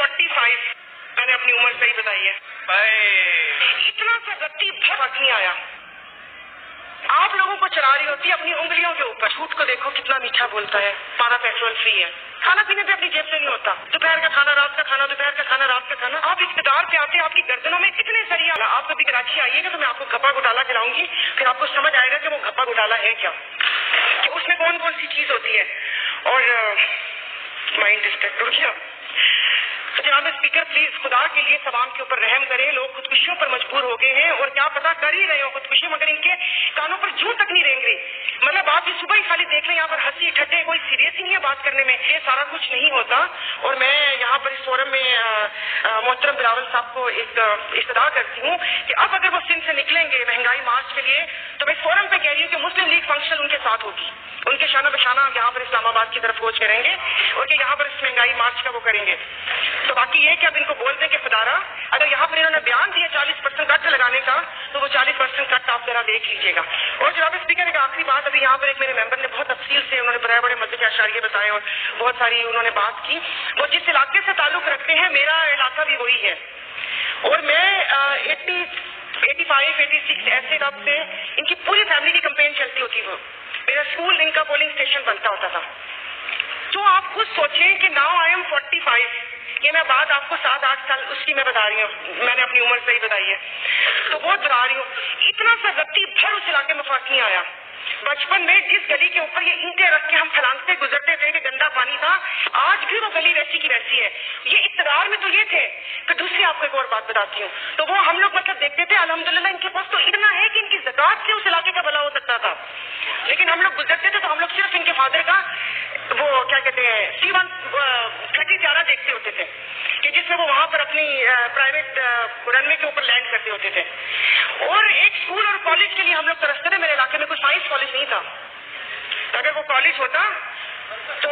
45 मैंने अपनी उम्र सही बताई है। इतना सा गति वक्त नहीं आया। आप लोगों को चला रही होती है अपनी उंगलियों के ऊपर। झूठ को देखो कितना मीठा बोलता है। हमारा पेट्रोल फ्री है, खाना पीने पे अपनी जेब से नहीं होता। दोपहर का खाना, रात का खाना, दोपहर का खाना, रात का खाना। आप इक़्तिदार पे आते हैं, आपकी गर्दनों में इतने जरिया। आप कभी कराची आइएगा तो मैं आपको घप्पा घोटाला खिलाऊंगी, फिर आपको समझ आएगा कि वो घप्पा घोटाला है क्या, कि उसमें कौन कौन सी चीज होती है। और माइंड डिस्ट्रैक्ट हो गया। तो जनाब स्पीकर प्लीज खुदा के लिए तमाम के ऊपर रहम करें। लोग खुदकुशियों पर मजबूर हो गए हैं और क्या पता कर ही रहे हो खुदकुशी, मगर इनके कानों पर जूं तक नहीं रेंग रही। मतलब आप ये सुबह ही खाली देख लें यहाँ पर हंसी ठट्टे, कोई सीरियस ही नहीं है बात करने में। ये सारा कुछ नहीं होता। और मैं यहाँ पर इस फोरम में मोहतरम बिलावल साहब को एक इस्तदा करती हूँ कि अब अगर वो सिंध से निकलेंगे महंगाई मार्च के लिए, तो मैं इस फोरम पे कह रही हूँ कि मुस्लिम लीग फंक्शन उनके साथ होगी। उनके शाना बशाना हम यहाँ पर इस्लामाबाद की तरफ खोज करेंगे और कि यहाँ पर इस महंगाई मार्च का वो करेंगे। तो बाकी ये कि अब इनको बोल दें कि खुदारा अगर यहाँ पर इन्होंने बयान दिया 40% कट लगाने का, तो वो 40% कट आप जरा देख लीजिएगा। और जनाब स्पीकर एक आखिरी बात, अभी यहाँ पर एक मेरे मेंबर ने बहुत तफसील से उन्होंने बड़े बड़े मद्दे के अशारिये बताए और बहुत सारी उन्होंने बात की। वो जिस इलाके से ताल्लुक रखते हैं, मेरा इलाका भी वही है। और मैं 85-86 ऐसे तब से इनकी पूरी फैमिली की कंपेन चलती होती। वो मेरा स्कूल इनका पोलिंग स्टेशन बनता होता था। तो आप खुद सोचें कि नाउ आई एम 45, ये मैं बात आपको 7-8 साल उसकी मैं बता रही हूँ, मैंने अपनी उम्र सही बताई है, तो बहुत बता रही हूँ। इतना सा रत्ती भर उस इलाके में फर्क नहीं आया। बचपन में जिस गली के ऊपर ये ईंटें रख के हम फलांगते गुजरते थे कि गंदा पानी था, आज भी वो गली वैसी की वैसी है। ये इक़्तिदार में तो ये थे। फिर दूसरी आपको एक और बात बताती हूँ, तो वो हम लोग मतलब देखते थे अल्हम्दुलिल्लाह इनके पास तो इतना है कि इनकी ज़कात से उस इलाके का भला हो सकता था। लेकिन हम लोग गुजरते थे तो हम लोग सिर्फ इनके फादर का वो क्या कहते हैं C1 30 11 देखते होते थे कि जिसमें वो वहां पर अपनी प्राइवेट रनवे के ऊपर लैंड करते होते थे। और एक स्कूल और कॉलेज के लिए हम लोग तरसते थे। मेरे इलाके में कोई साइंस कॉलेज नहीं था, तो अगर वो कॉलेज होता तो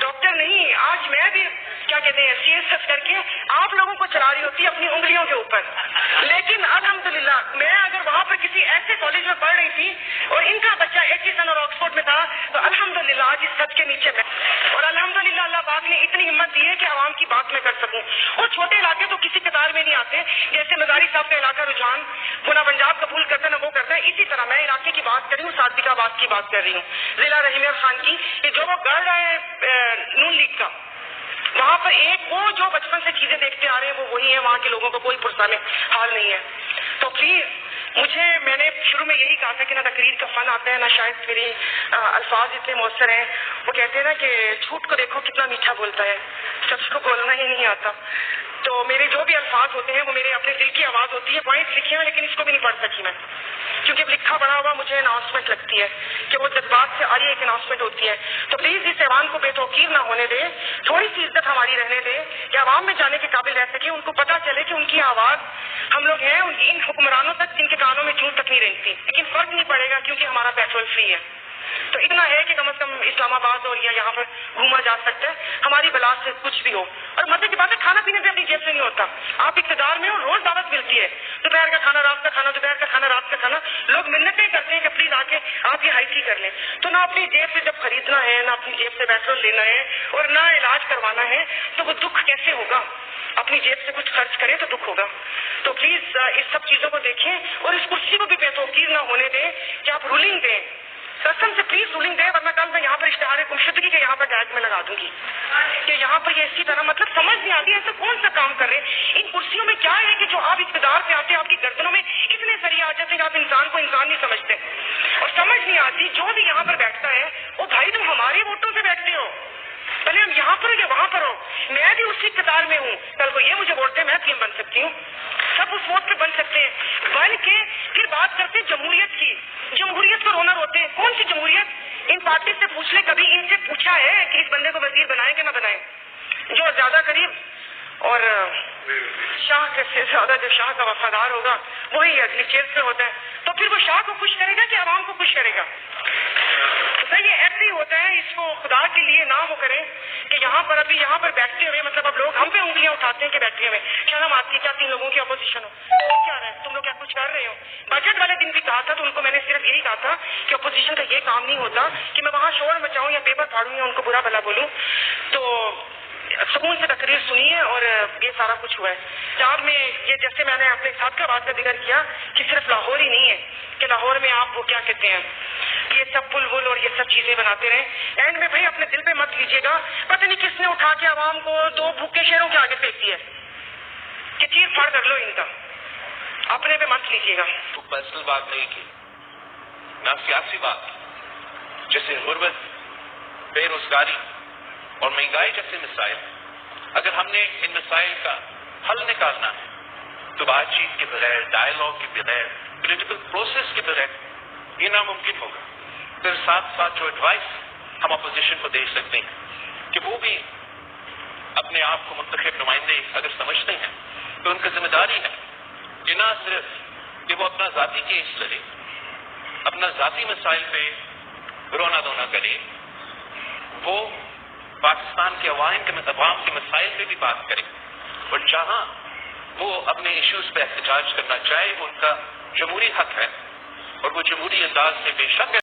डॉक्टर नहीं, आज मैं भी क्या कहते हैं CSF करके आप लोगों को चला रही होती अपनी उंगलियों के ऊपर। लेकिन अल्हम्दुलिल्लाह मैं अगर वहां पर किसी ऐसे कॉलेज में पढ़ रही थी और इनका बच्चा एचिसन और ऑक्सफोर्ड में था, तो अल्हम्दुलिल्लाह आज इस छत के नीचे मैं, और अल्हम्दुलिल्लाह अल्लाह पाक ने इतनी हिम्मत दी है कि आवाम की बात मैं कर सकूं। और छोटे इलाके तो किसी कतार में नहीं आते, जैसे मजारी साहब का इलाका रुझान वो ना पंजाब कबूल करता ना वो करता है। इसी तरह मैं इलाके की बात कर रही हूँ, सादिकाबाद की बात कर रही हूँ, जिला रहीम खान की, कि जो वो गढ़ रहा है नून लीग का, वहां पर एक वो जो बचपन से चीजें देखते आ रहे हैं वो वही है। वहां के लोगों को कोई पुरसाने हाल नहीं है। तो प्लीज मैंने शुरू में यही कहा था कि ना तकरीर का फन आता है ना शायद मेरी अल्फाज इतने मौसर हैं। वो कहते हैं ना कि झूठ को देखो कितना मीठा बोलता है, सच को बोलना ही नहीं आता। तो मेरे जो भी अल्फाज होते हैं वो मेरे अपने दिल की आवाज होती है। पॉइंट्स लिखे हैं लेकिन इसको भी नहीं पढ़ सकी मैं, क्योंकि लिखा पढ़ा हुआ मुझे अनाउंसमेंट लगती है कि वो जज्बात से आ रही एक अनाउंसमेंट होती है। तो प्लीज इस ऐवान को बेतौकीर ना होने दे, थोड़ी सी इज्जत हमारी रहने दे कि आवाम में जाने के काबिल रह सके, उनको पता चले कि उनकी आवाज हम लोग हैं इन हुक्मरानों तक जिनके कानों में जूं तक नहीं रेंगती। लेकिन फर्क नहीं पड़ेगा क्योंकि हमारा पेट्रोल फ्री है। तो इतना है कि कम से कम इस्लामाबाद और या यहाँ पर घूमा जा सकता है, हमारी बला से कुछ भी हो। और मजे की बात है खाना पीने से अपनी जेब से नहीं होता। आप इक़्तिदार में हो, रोज दावत मिलती है, दोपहर का खाना, रात का खाना, दोपहर का खाना, रात का खाना। लोग मिन्नतें करते हैं कि प्लीज आके आप ये हाइसी कर लें। तो ना अपनी जेब से जब खरीदना है, ना अपनी जेब से पेट्रोल लेना है और ना इलाज करवाना है, तो वो दुख कैसे होगा? अपनी जेब से कुछ खर्च करें तो दुख होगा। तो प्लीज इस सब चीजों को देखें और इस कुर्सी को भी बेतौकीर ना होने दें कि आप रूलिंग दें, कसम से प्लीज रूलिंग दे, वरना कल मैं यहाँ पर इश्तिहार गुमशुदगी के यहाँ पर टैग में लगा दूंगी कि यहाँ पर ये इसी तरह, मतलब समझ नहीं आती ऐसा कौन सा काम कर रहे हैं। इन कुर्सियों में क्या है कि जो आप इक़्तिदार पे आते हैं आपकी गर्दनों में इतने सरिया आ जाते हैं कि आप इंसान को इंसान नहीं समझते। और समझ नहीं आती जो भी यहाँ पर बैठता है, ओ भाई तुम हमारे वोटों से बैठते हो, भले हम यहाँ पर हो या वहां पर हो, मैं भी उसी कतार में हूँ। कल को ये मुझे वोट दे, मैं पीएम बन सकती हूँ, सब उस वोट पे बन सकते हैं। बन के फिर बात करते हैं जमहूरियत की। जमहूरियत पर रोना रोते हैं, कौन सी जमहूरियत? इन पार्टी से पूछ ले, कभी इनसे पूछा है कि इस बंदे को वजीर बनाए कि ना बनाए? जो ज्यादा करीब और शाह से ज्यादा जो शाह का वफादार होगा वही अगली चेयर से होता है। तो फिर वो शाह को खुश करेगा कि आवाम को खुश करेगा? तो ये ऐसे ही होता है। इसको खुदा के लिए ना वो करें कि यहाँ पर अभी यहाँ पर बैठते हुए, मतलब अब लोग हम पे उंगलियां उठाते हैं कि बैठे हुए शर्म आती है क्या? 3 लोगों की अपोजिशन हो, क्या रहे तुम लोग, क्या कुछ कर रहे हो? बजट वाले दिन भी कहा था तो उनको मैंने सिर्फ यही कहा था कि अपोजिशन का ये काम नहीं होता कि मैं वहां शोर मचाऊं या पेपर फाड़ूं या उनको बुरा भला बोलूं। तो سکون سے تقریر سنی ہے اور یہ سارا کچھ ہوا ہے. پنجاب میں یہ جیسے میں نے اپنے ساتھ کا بات کا ذکر کیا کہ صرف لاہور ہی نہیں ہے کہ لاہور میں آپ وہ کیا کہتے ہیں یہ سب پل ول اور یہ سب چیزیں بناتے رہیں. اینڈ میں بھائی اپنے دل پہ مت لیجیے گا, پتہ نہیں کس نے اٹھا کے عوام کو 2 بھوکے شیروں کے آگے پھینک دیا کہ چیر پھاڑ کر لو ان کا, اپنے پہ مت لیجیے گا. تو پرسنل بات نہیں کی, نہ سیاسی بات, جیسے غربت, بے روزگاری اور مہنگائی جیسے مسائل. اگر ہم نے ان مسائل کا حل نکالنا ہے تو بات چیت کے بغیر, ڈائلاگ کے بغیر, پولیٹیکل پروسیس کے بغیر یہ ناممکن ہوگا. پھر ساتھ ساتھ جو ایڈوائس ہم اپوزیشن کو دے سکتے ہیں کہ وہ بھی اپنے آپ کو منتخب نمائندے اگر سمجھتے ہیں تو ان کی ذمہ داری ہے کہ نہ صرف کہ وہ اپنا ذاتی کیس لڑے, اپنا ذاتی مسائل پہ رونا دھونا کرے, وہ پاکستان کے عوام کے مسائل پہ بھی بات کرے, اور جہاں وہ اپنے ایشوز پہ احتجاج کرنا چاہے وہ ان کا جمہوری حق ہے اور وہ جمہوری انداز سے بے شک